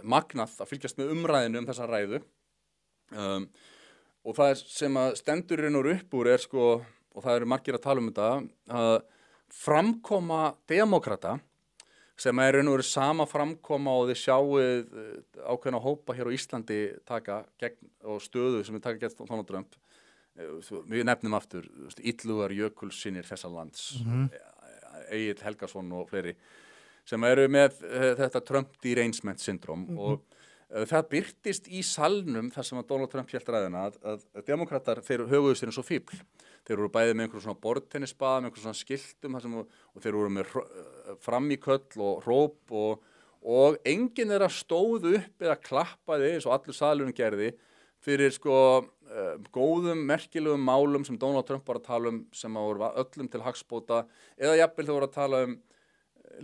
magnað að fylgjast með umræðinu þessa ræðu og það sem að stendur inn og upp úr sko, og það eru margir að tala þetta, að framkoma demókrata sem raun og veru sama framkoma og þið sjáuð ákveðna hópa hér á Íslandi taka gegn og stöðu sem taka gegn Donald Trump. Við nefnum aftur Illugar Jökulssyni þessa lands, Egill Helgason og fleiri sem eru með þetta Trump derangement syndrom og það birtist í salnum þar sem að Donald Trump hélt ræðuna að demokratar þeir höguðu sér eins og fífl. Þeir voru bæði með einhverjum svona borðtennisbað, með einhverjum svona skiltum og þeir voru með frammíköll og hróp og enginn þeirra stóð upp eða klappaði eins og allur salurinn gerði fyrir sko góðum, merkilegum málum sem Donald Trump var að tala sem að voru öllum til hagsbóta eða jafnvel þau voru að tala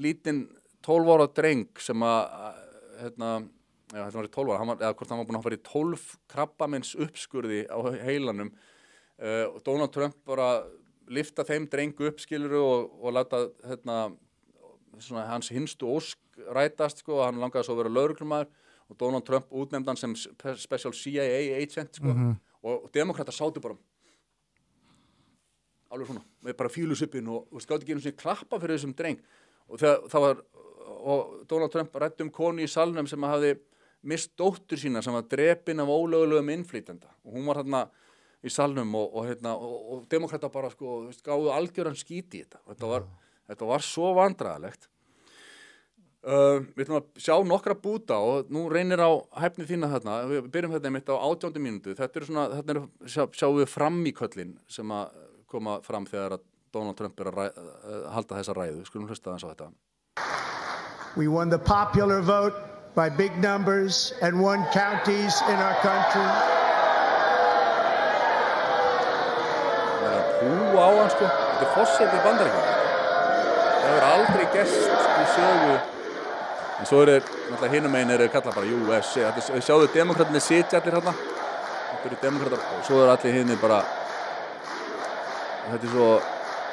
lítinn 12 ára dreng sem að þetta var í 12 ára, eða hvort hann var búinn að fara í 12 krabbamins uppskurði á heilanum og Donald Trump bara lyfta þeim drengu upp skiluru og láta svona hans hinstu ósk rætast sko, hann langaði svo að vera lögreglumaður og Donald Trump útnefndi hann sem special CIA agent sko, og demokratar sátu bara alveg svona, með bara fílusupin og skátti ekki einu sinni klappa fyrir þessum dreng og það var og Donald Trump ræddi konu í salnum sem hafði mist dóttur sína sem var drepin af ólögulegum innflytjanda og hún var þarna í salnum og demokrata bara sko gáðu algjöran skít í þetta var svo vandræðalegt. Við ætlum að sjá nokkra búta og nú reynir á hæfni þína þarna, við byrjum þetta einmitt á 18. mínútu, þarna sjáum við frammíköllin sem að koma fram þegar að Donald Trump að halda þessa ræðu, skulum hlusta aðeins á þetta. We won the popular vote by big numbers and won counties in our country. Það að púa á hann sko, þetta forseti Bandaríkjanna. Það hefur aldrei gerst í sögu. En svo náttúrulega hinum megin kallað bara USA. Sjáðu demokratarnir sitja allir hérna. Þetta eru demokratar og svo allir hinir bara, þetta svo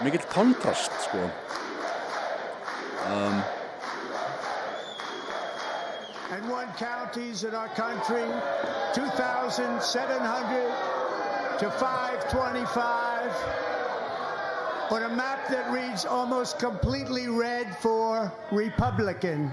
mikill kontrast sko. And won counties in our country, 2,700 to 525, on a map that reads almost completely red for Republican.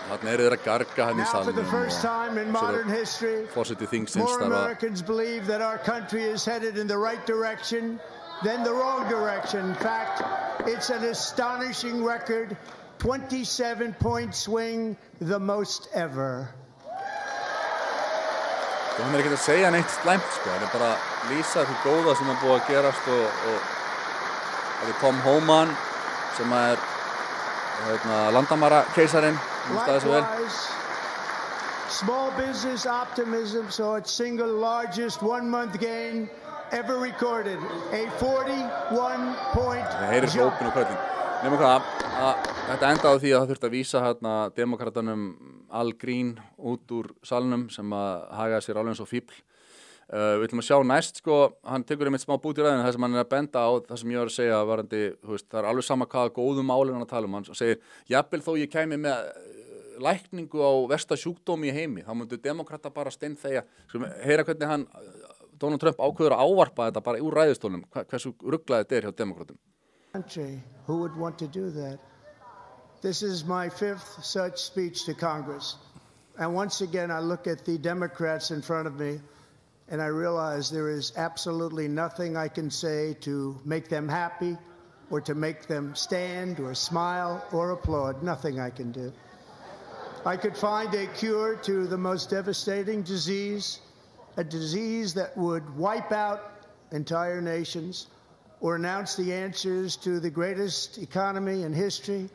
Þarna þeir að garga hann í Now, for the salnum first time in modern history, forseti þingsins more þar að Americans believe that our country is headed in the right direction than the wrong direction. In fact, it's an astonishing record, 27-point swing, the most ever. Hann ekkert að segja neitt slæmt sko, hann bara að lýsa því góða sem búið að gerast og það Tom Homan sem landamæra keisarinn, staðið svo vel. Small business optimism saw its single largest one-month gain ever recorded, a 41-point Það heyrir hrópin og köllin. Nefnum hvað, þetta endaði á því að það þurfti að vísa demokratanum Al Green út úr salnum sem að hagaði sér alveg eins og fífl. Við ætlum að sjá næst, sko, hann tekur einmitt smá bút í ræðinu þar sem hann að benda á það sem ég var að segja varandi, það er alveg sama hvaða góðum málin hann að tala hann segir, jafnvel þó ég kæmi með lækningu á versta sjúkdómi í heimi, þá myndu demokrata bara steinþegja, heyra hvernig Donald Trump ákveður að ávarpa þetta bara úr ræðustólnum, hversu ruglaði þetta hjá demokratum. Who would want to do that? This is my 5th such speech to Congress. And once again, I look at the Democrats in front of me and I realize there is absolutely nothing I can say to make them happy or to make them stand or smile or applaud. Nothing I can do. I could find a cure to the most devastating disease, a disease that would wipe out entire nations, or announce the answers to the greatest economy in history,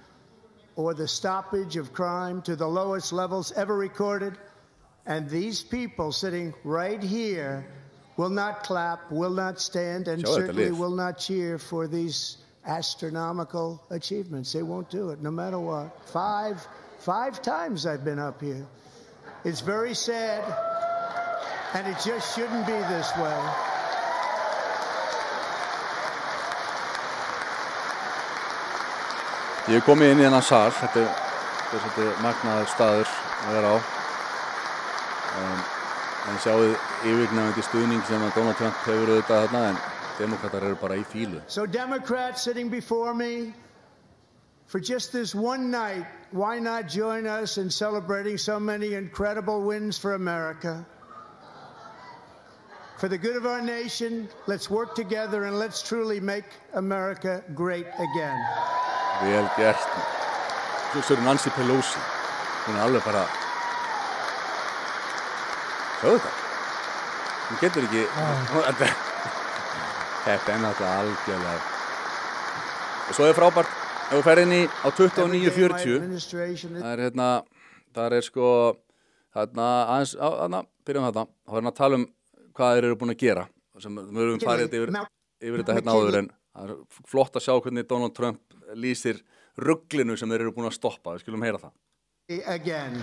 or the stoppage of crime to the lowest levels ever recorded. And these people sitting right here will not clap, will not stand, and certainly will not cheer for these astronomical achievements. They won't do it, no matter what. Five times I've been up here. It's very sad, and it just shouldn't be this way. Ég hef komið inn í þennan sal, þetta er svolítið magnaður staður að vera á. En sjáðu yfirgnæfandi stuðning sem að Donald Trump hefur auðvitað þarna, en demókratar eru bara í fílu. So Democrats sitting before me, for just this one night, why not join us in celebrating so many incredible wins for America? For the good of our nation, let's work together and let's truly make America great again. Vel gert. Svo er Nancy Pelosi. Hún er alveg bara... Sjáðu þetta. Hún getur ekki... Þetta er náttúrulega algjörlega... Og svo er frábært, ef þú ferð inn í á 29:40, það er sko... Byrjum þarna. Þá er hann að tala hvað þeir eru búin að gera. Sem við höfum farið yfir þetta hérna áður, en það er flott að sjá hvernig Donald Trump lýsir rugglinu sem þeir eru búin að stoppa. Við skulum heyra það. Again.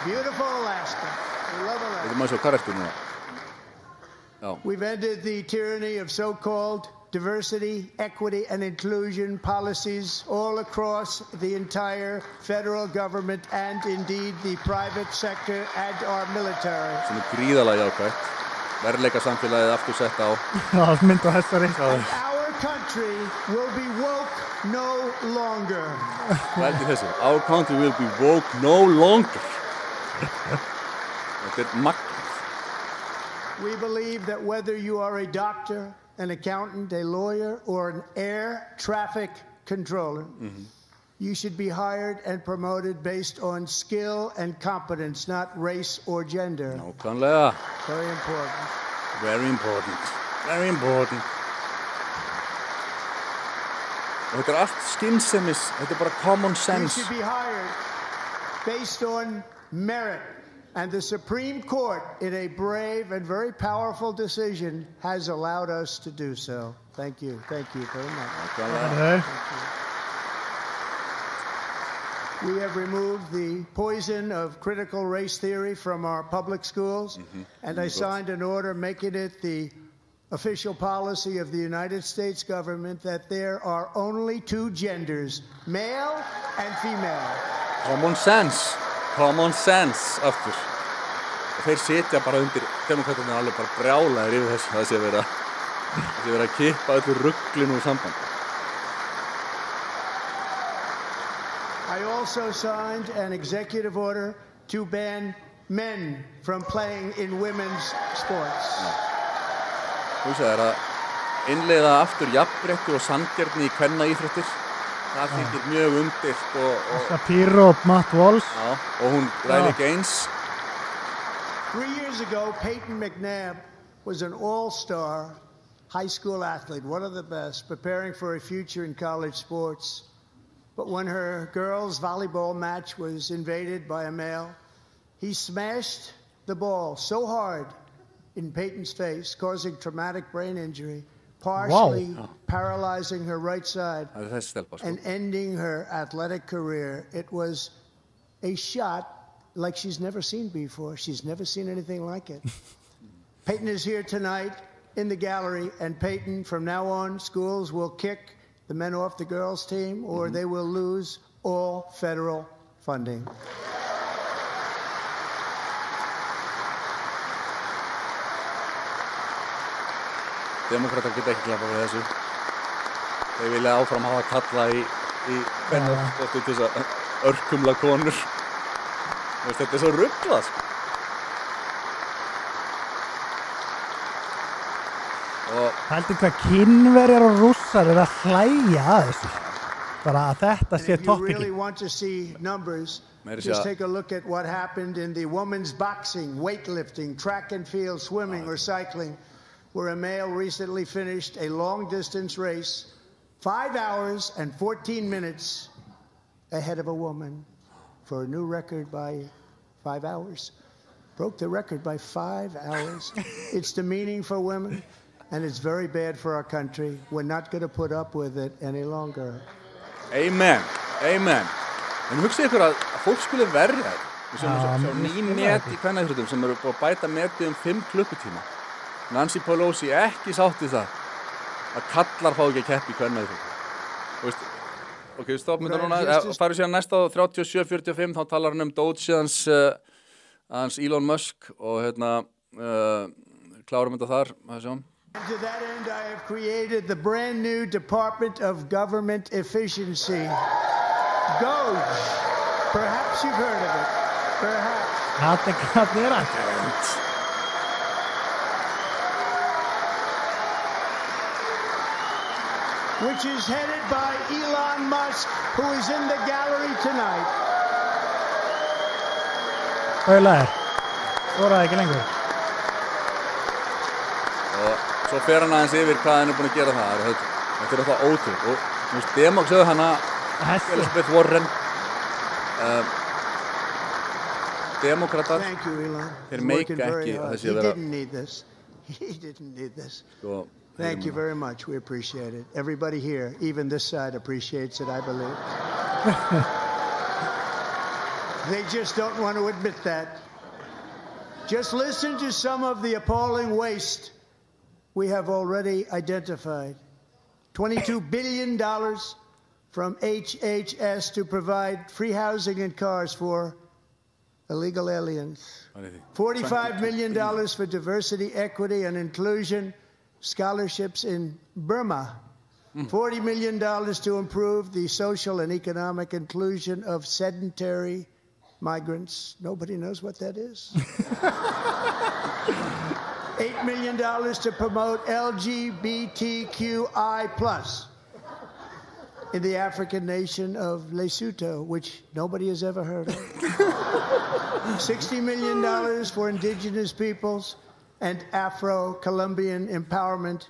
Beautiful Alaska. We love Alaska. Þetta maður svo, hvað ertu núna? Já. We've ended the tyranny of so-called diversity, equity, and inclusion policies all across the entire federal government and indeed the private sector and our military. Sem er gríðarlega jákvætt. Verðleika samfélagið aftur sett á. Já, mynd á hestari. Our country will be woke no longer. Veldi þessu. Our country will be woke no longer. Þetta er magnað. We believe that whether you are a doctor, an accountant, a lawyer, or an air traffic controller, you should be hired and promoted based on skill and competence, not race or gender. Nákvæmlega. Very important. Very important. Very important. Og þetta er allt skynsemis, þetta er bara common You sense. should be hired based on merit. And the Supreme Court, in a brave and very powerful decision, has allowed us to do so. Thank you. Thank you very much. Nákvæmlega. We have removed the poison of critical race theory from our public schools, and I signed an order making it the official policy of the United States government that there are only two genders, male and female. Common sense. Common sense, aftur. Og þeir sitja bara undir, demókratarnir alveg bara brjálaðir yfir þessu. Það sé verið að kippa öllu ruglinu úr samband. I also signed an executive order to ban men from playing in women's sports. Þú segir að innleiða aftur jafnrétti og sanngirni í kvennaíþróttir. Það þykir mjög umdeilt og Shapiro, Matt Walsh. já, og hún ræði ekki eins. 3 years ago, Peyton McNabb was an all-star high school athlete, one of the best, preparing for a future in college sports. But when her girls' volleyball match was invaded by a male, he smashed the ball so hard in Peyton's face, causing traumatic brain injury, partially paralyzing her right side Það er þessi stelpa, sko. and ending her athletic career. It was a shot like she's never seen before. She's never seen anything like it. Peyton is here tonight in the gallery, and Peyton, from now on, schools will kick the men off the girls' team, or they will lose all federal funding. Demókratar geta ekki klappa við þessu. Þeir vilja áfram hafa kalla í kvennaíþróttir til þess að örkumla konur. Þetta er svo ruglað, sko. Hældi hvað Kínverjar og Rússar eru að hlæja að þessu. Bara að þetta And sé if you really toppikinn. want to see numbers, just take a look at what happened in the women's boxing, weightlifting, track and field, swimming, or cycling, where a male recently finished a long-distance race 5 hours and 14 minutes ahead of a woman for a new record by 5 hours. Broke the record by 5 hours. It's demeaning for women, and it's very bad for our country. We're not going to put up with it any longer. Amen, amen. En hugsið ykkur að fólk skuli verja þetta. Við sjáum ný met í kvennaíþróttum sem eru búið að bæta metið 5 klukkutíma. Nancy Pelosi ekki sátt við það. að kallar fá ekki að keppi hvernig þú veist, ok, stopp með það núna, farum síðan næsta á 37-45, þá talar hann Doge hans Elon Musk og klárum þetta þar, To that end, I have created the brand new Department of Government Efficiency. DOGE. Perhaps you've heard of it. Perhaps. Which is headed by Elon Musk, who is in the gallery tonight. Svoraði ekki lengur. Og svo fer hann aðeins yfir hvað hann búin að gera það. Þetta alltaf ótrúð. Og þú veist, sögðu hana Elizabeth Warren. Demokratar. Thank you, Elon. Þeir meika ekki að þessi vera. He didn't need this. Thank you very much. We appreciate it. Everybody here, even this side, appreciates it, I believe. They just don't want to admit that. Just listen to some of the appalling waste we have already identified. $22 billion from HHS to provide free housing and cars for illegal aliens. $45 million for diversity, equity, and inclusion scholarships in Burma. $40 million to improve the social and economic inclusion of sedentary migrants. Nobody knows what that is. $8 million to promote LGBTQI+ in the African nation of Lesotho, which nobody has ever heard of. $60 million for indigenous peoples and Afro-Colombian empowerment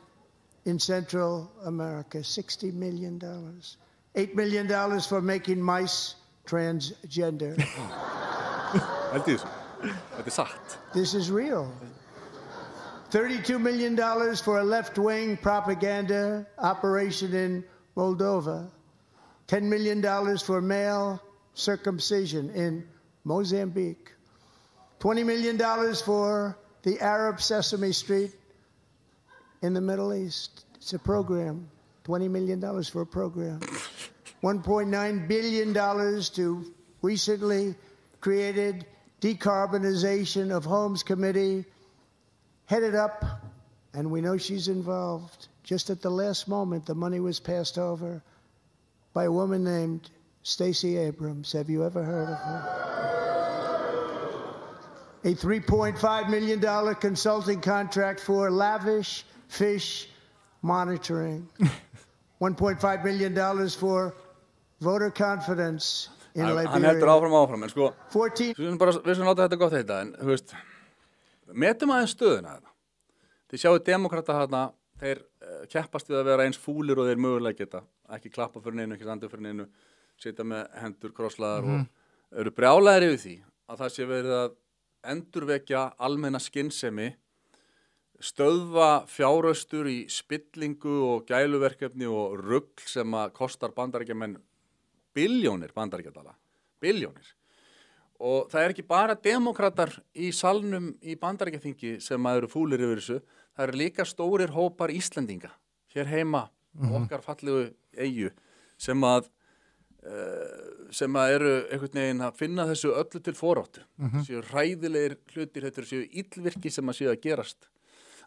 in Central America. $60 million. $8 million for making mice transgender. This is real. $32 million for a left-wing propaganda operation in Moldova. $10 million for male circumcision in Mozambique. $20 million for the Arab Sesame Street in the Middle East. It's a program. $20 million for a program. $1.9 billion to recently created Decarbonization of Homes Committee, headed up, and we know she's involved. Just at the last moment, the money was passed over by a woman named Stacey Abrams. Have you ever heard of her? A $3.5 million consulting contract for lavish fish monitoring. $1.5 million for voter confidence in Liberia. Hann heldur áfram, en sko, við sem láta þetta gott heita, en þú veist, metum aðeins stöðuna þetta. Þið sjáu demokrata þarna, þeir keppast við að vera eins fúlir og þeir mögulega geta, ekki klappa fyrir neinu, ekki standa fyrir neinu, sitja með hendur krosslaðar og eru brjálæðir yfir því að það sé verið að endurvekja almenna skynsemi, stöðva fjáraustur í spillingu og gæluverkefni og rugl sem að kostar bandaríkjamenn billjónir bandaríkjadala, billjónir. Og það er ekki bara demokratar í salnum í bandaríkjaþingi sem að eru fúlir yfir þessu, það eru líka stórir hópar Íslendinga hér heima, okkar fallegu eyju, sem að eru einhvern veginn að finna þessu öllu til foráttu. Séu hræðilegir hlutir, þetta séu illvirki sem að séu að gerast.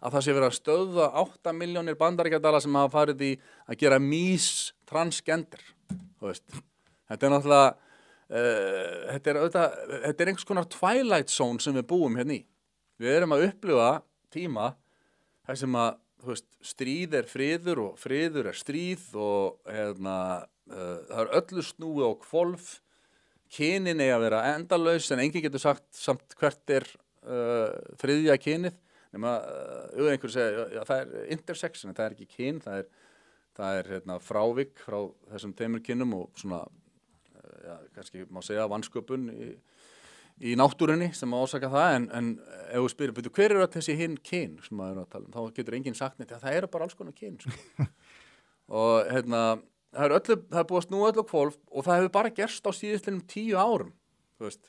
Að það sé verið að stöðva 8 milljónir bandaríkjadala sem hafa farið í að gera mís transgender. Þú veist, þetta er náttúrulega, þetta er einhvers konar twilight zone sem við búum hérna í. Við erum að upplifa tíma þar sem að, þú veist, stríð er friður og friður er stríð og það er öllu snúið á hvolf, kynin eiga að vera endalaus en enginn getur sagt samt hvert er þriðja kynið, nema einhver segja, já, það er intersex, en það er ekki kyn, það er frávik frá þessum tveimur kynum og svona, já, kannski má segja vansköpun í náttúrunni sem að ásaka það, en ef þú spyrir, betur, hver eru þessi hinn kyn sem maður er að tala um, þá getur enginn sagt neitt, það eru bara alls konar kyn, sko. Og það er búið að snúa öllu hvolf og það hefur bara gerst á síðustlinnum 10 árum, þú veist.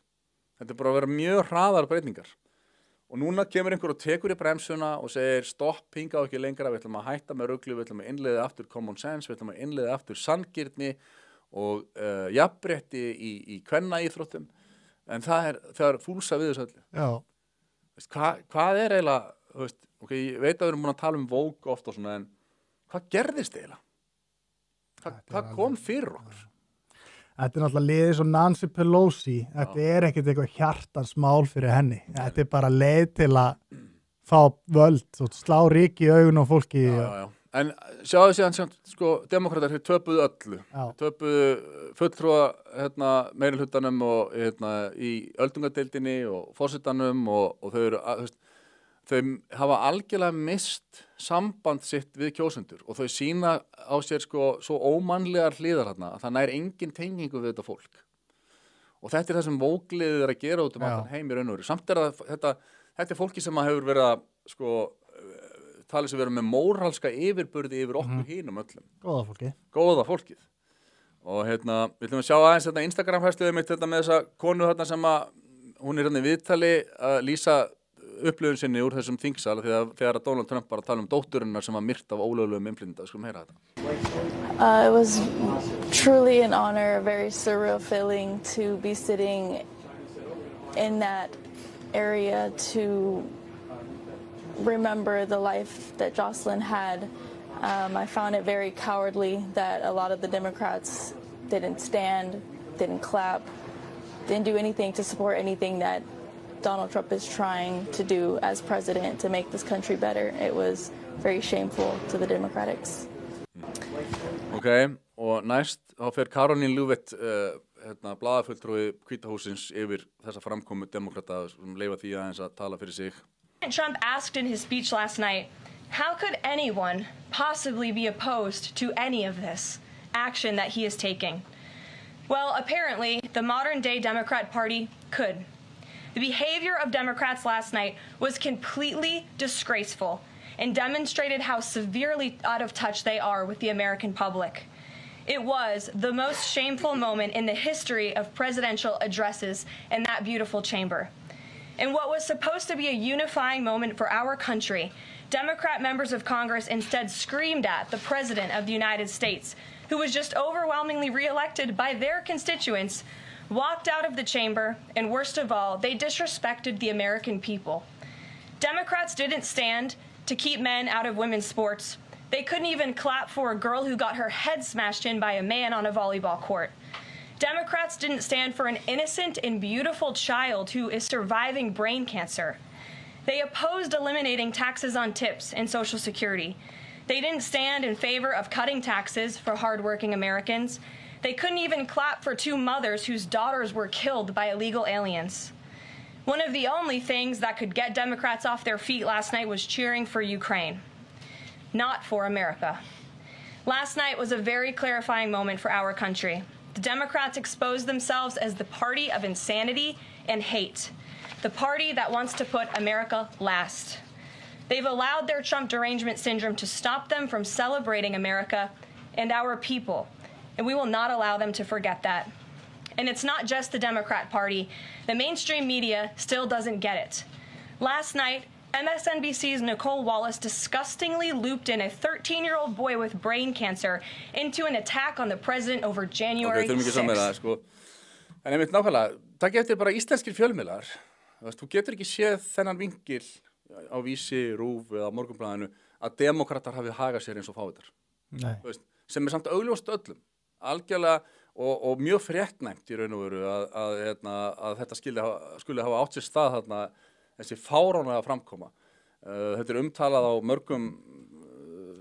Þetta er bara að vera mjög hraðar breytingar. og núna kemur einhver og tekur í bremsuna og segir stopp, hinga á ekki lengra, við ætlum að hætta með ruglu, við ætlum að innleiða aftur common sense, við ætlum að innleiða aftur sanngirni og jafnrétti í kvennaíþróttum, en það er fúlsa við þessu öllu. Já. Hvað er eiginlega, ok, ég veit að við erum búin að tala um Vogue oft og svona, en hvað gerðist eiginlega? Hvað kom fyrir okkur? Þetta er náttúrulega liðið svo Nancy Pelosi, þetta er ekkert eitthvað hjartans mál fyrir henni. Þetta er bara leið til að fá völd og slá ríki í augun á fólki. Já. En sjáðu síðan, sko, demokratar þeir töpuðu öllu. Töpuðu fulltrúa meirihlutanum og í öldungadeildinni og forsetanum og þau eru, þau hafa algjörlega mist samband sitt við kjósendur og þau sýna á sér sko svo ómannlegar hliðar þarna að það nær engin tengingu við þetta fólk. Og þetta er það sem Vogue-liðið er að gera út allan heim í raun og veru. Samt er þetta er fólki sem hefur verið að sko talið sem verið með móralska yfirburði yfir okkur hinum öllum. Góða fólkið. Og við ætlum að sjá aðeins þetta Instagram-færsluðið mitt með þessa konu þarna sem að hún er í viðtali að lýsa upplifun sinni úr þessum þingsal þegar Donald Trump var að tala dótturinnar sem var myrt af ólöglegum innflytjenda. Skulum heyra þetta. It was truly an honor, a very surreal feeling to be sitting in that area to remember the life that Jocelyn had. I found it very cowardly that a lot of the Democrats didn't stand, didn't clap, didn't do anything to support anything that Donald Trump is trying to do as president to make this country better. It was very shameful to the Democrats. Ok, og næst þá fer Caroline Leavitt, blaðafulltrúi Hvíta hússins yfir þessa framkomu demokrata sem leyfa því aðeins að tala fyrir sig. Trump asked in his speech last night, how could anyone possibly be opposed to any of this action that he is taking? Well, apparently, the modern-day Democrat Party could. The behavior of Democrats last night was completely disgraceful and demonstrated how severely out of touch they are with the American public. It was the most shameful moment in the history of presidential addresses in that beautiful chamber. In what was supposed to be a unifying moment for our country, Democrat members of Congress instead screamed at the President of the United States, who was just overwhelmingly reelected by their constituents, walked out of the chamber, and worst of all, they disrespected the American people. Democrats didn't stand to keep men out of women's sports. They couldn't even clap for a girl who got her head smashed in by a man on a volleyball court. Democrats didn't stand for an innocent and beautiful child who is surviving brain cancer. They opposed eliminating taxes on tips and Social Security. They didn't stand in favor of cutting taxes for hardworking Americans. They couldn't even clap for two mothers whose daughters were killed by illegal aliens. One of the only things that could get Democrats off their feet last night was cheering for Ukraine, not for America. Last night was a very clarifying moment for our country. The Democrats exposed themselves as the party of insanity and hate, the party that wants to put America last. They've allowed their Trump derangement syndrome to stop them from celebrating America and our people, and we will not allow them to forget that. And it's not just the Democrat Party. The mainstream media still doesn't get it. Last night, MSNBC's Nicole Wallace disgustingly looped in a 13-year-old boy with brain cancer into an attack on the president over January 6th. Sko. En einmitt nákvæmlega, það getur bara íslenskir fjölmiðlar. Þú getur ekki séð þennan vingil á Vísi, RÚV eða Morgunblaðinu að demokratar hafi hagað sér eins og fávitar. Sem samt augljóst öllum. Algjörlega og mjög fréttnæmt í raun og veru að þetta skuli hafa átt sér stað þarna þessi fáránlega framkoma. Þetta umtalað á mörgum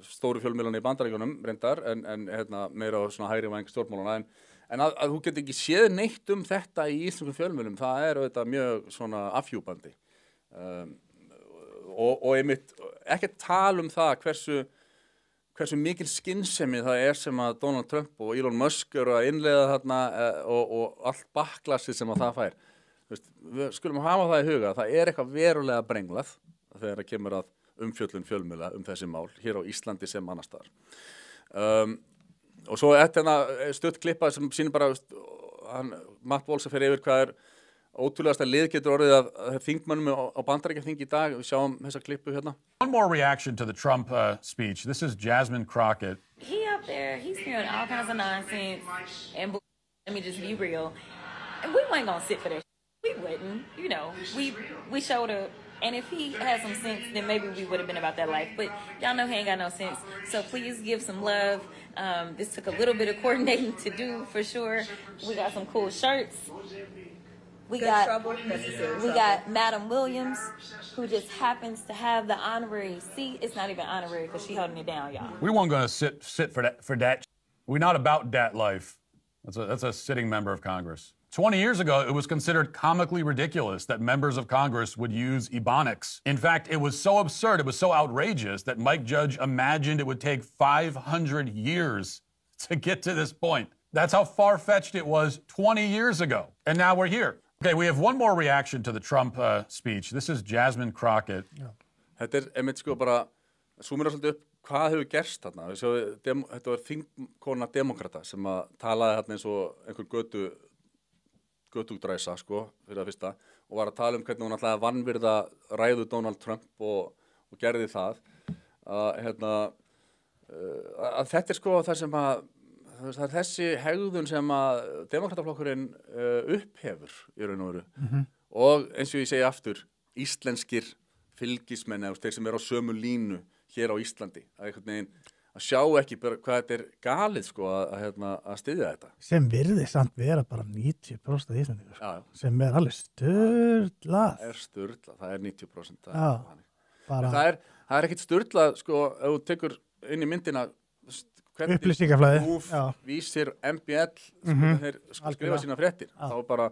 stóru fjölmiðlunum í Bandaríkjunum reyndar en meira á svona hægri væng stjórnmálana en að þú getur ekki séð neitt þetta í íslenskum fjölmiðlum, það er auðvitað mjög svona afhjúpandi. Og einmitt ekki tala það hversu mikil skynsemi það sem að Donald Trump og Elon Musk eru að innleiða þarna og allt baklassið sem að það fær. Við skulum hafa það í huga að það er eitthvað verulega brenglað þegar það kemur að umfjöllun fjölmiðla þessi mál hér á Íslandi sem annars staðar. Og svo stutt klippa sem sýnir bara Matt Walsh fer yfir hvað ótrúlegasta lið getur orðið af þingmönnum á Bandaríkjaþingi í dag. Við sjáum þessa klippu hérna. One more reaction to the Trump speech. This is Jasmine Crockett. He up there, he's spewing all kinds of nonsense. And let me just be real. And we weren't going to sit for that. We wouldn't. You know, we showed up. And if he had some sense, then maybe we would have been about that life. But y'all know he ain't got no sense. So please give some love. This took a little bit of coordinating to do for sure. We got some cool shirts. We got Madam Williams, who just happens to have the honorary seat. It's not even honorary because she's holding it down, y'all. We weren't going to sit for that. We're not about that life. That's a sitting member of Congress. 20 years ago, it was considered comically ridiculous that members of Congress would use Ebonics. In fact, it was so absurd, it was so outrageous that Mike Judge imagined it would take 500 years to get to this point. That's how far-fetched it was 20 years ago. And now we're here. Okay, we have one more reaction to the Trump speech. This is Jasmine Crockett. Þetta einmitt sko bara, súmir svolítið upp hvað hefur gerst þarna. Þetta var þingkona demokrata sem að talaði þarna eins og einhver götugdræsa sko, fyrir það fyrsta, og var að tala hvernig hún ætlaði að vanvirða ræðu Donald Trump og gerði það. Að þetta sko það sem að það þessi hegðun sem að demokrataflokkurinn upphefur í raun og veru. Og eins og ég segi aftur, íslenskir fylgismenn eða þeir sem á sömu línu hér á Íslandi, að sjá ekki bara hvað þetta galið sko að styðja þetta. Sem virði samt vera bara 90% Íslandingur. Sem alveg sturlað. Sturlað, það 90%. Bara... Það ekkit sturlað sko, ef þú tekur inn í myndina upplýsingaflæði. Vísir MBL, þeir skrifa sína fréttir. Þá bara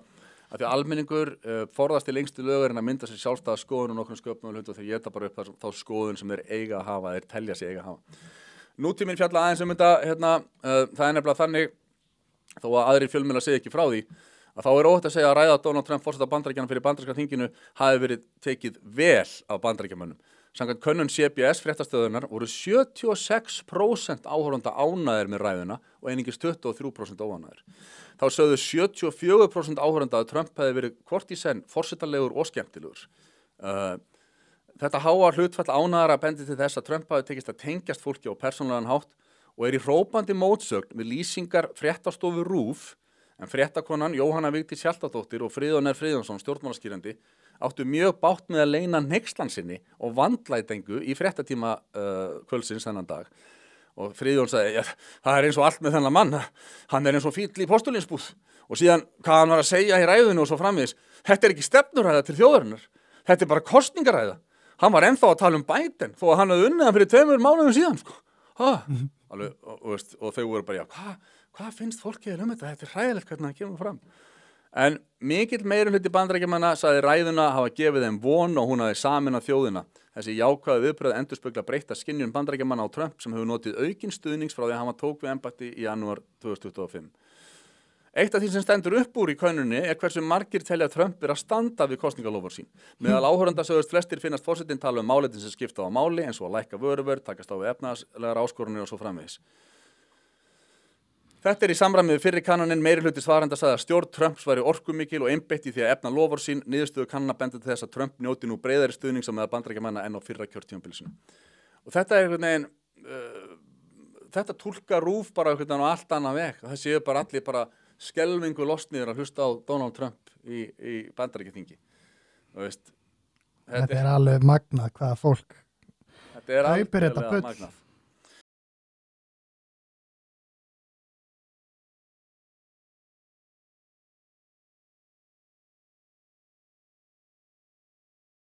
að því almenningur forðast í lengstu lögur en að mynda sér sjálfstæða skoðun og nokkrum sköpum og hlutu þeir geta bara upp þá skoðun sem þeir eiga að hafa, þeir telja sig eiga að hafa. Nútíminn fjalla aðeins þetta, það nefnilega þannig, þó að aðrir fjölmiðlar segja ekki frá því, að þá óhætt að segja að ræða Donald Trump forseta Bandaríkjanna fyrir bandaríska þinginu hafi verið tekið vel af bandaríkjamönnum. Samkvæmt könnun CBS fréttastöðunar voru 76% áhorfenda ánægðir með ræðuna og einungis 23% óánægðir. Þá sögðu 74% áhorfenda að Trump hefði verið hvort í senn forsetalegur og skemmtilegur. Þetta háa hlutfall ánægðara bendi til þess að Trump hafi tekist að tengjast fólki á persónulegan hátt og í hrópandi mótsögn við lýsingar fréttastofu RÚV, en fréttakonan Jóhanna Vigdís Hjaltadóttir og Friðjón R. Friðjónsson, stjórnmálaskýrandi, áttu mjög bágt með að leyna hneykslan sinni og vandlætingu í fréttatíma kvöldsins þennan dag. Og Friðjón sagði, það eins og allt með þennan mann, hann eins og fíll í postulínsbúð. Og síðan hvað hann var að segja í ræðinu og svo framvegis, þetta ekki stefnuræða til þjóðarinnar, þetta bara kosningaræða. Hann var ennþá að tala Biden, þó að hann hafði unnið hann fyrir 2 mánuðum síðan, sko. Alveg, og þau voru bara, hvað finnst fólkið þetta? Þetta hræðilegt hvernig hann kemur fram. En mikill meirihluti Bandaríkjamanna sagði ræðuna hafa gefið þeim von og hún hafi sameinað þjóðina. Þessi jákvæðu viðbrögð endurspegla breytta skynjun Bandaríkjamanna á Trump sem hefur notið aukinn stuðnings frá því að hann tók við embætti í janúar 2025. Eitt af því sem stendur upp úr í könnunni hversu margir telja Trump vera að standa við kosningalofar sín. Meðal áhorfenda sögðust flestir finnast forsetinn tala málefni sem skipta á máli eins og að lækka vöruverð, takast á við efnahagslegar áskoranir og svo framvegis. Þetta í samræmi við fyrri kannanin, meirihluti svarenda sagði að stjórn Trumps væri orkumikil og einbeitt í því að efna loforð sín. Niðurstöður kannana bendi til þess að Trump njóti nú breiðari stuðnings meðal Bandaríkjamanna en á fyrra kjörtímabilinu. Og þetta þetta túlkar RÚV bara á allt annað veg. Það séu bara allir bara skelfingu lostniður að hlusta á Donald Trump í Bandaríkjaþingi. Þetta alveg magnað hvaða fólk kaupir þetta bull. Magnað.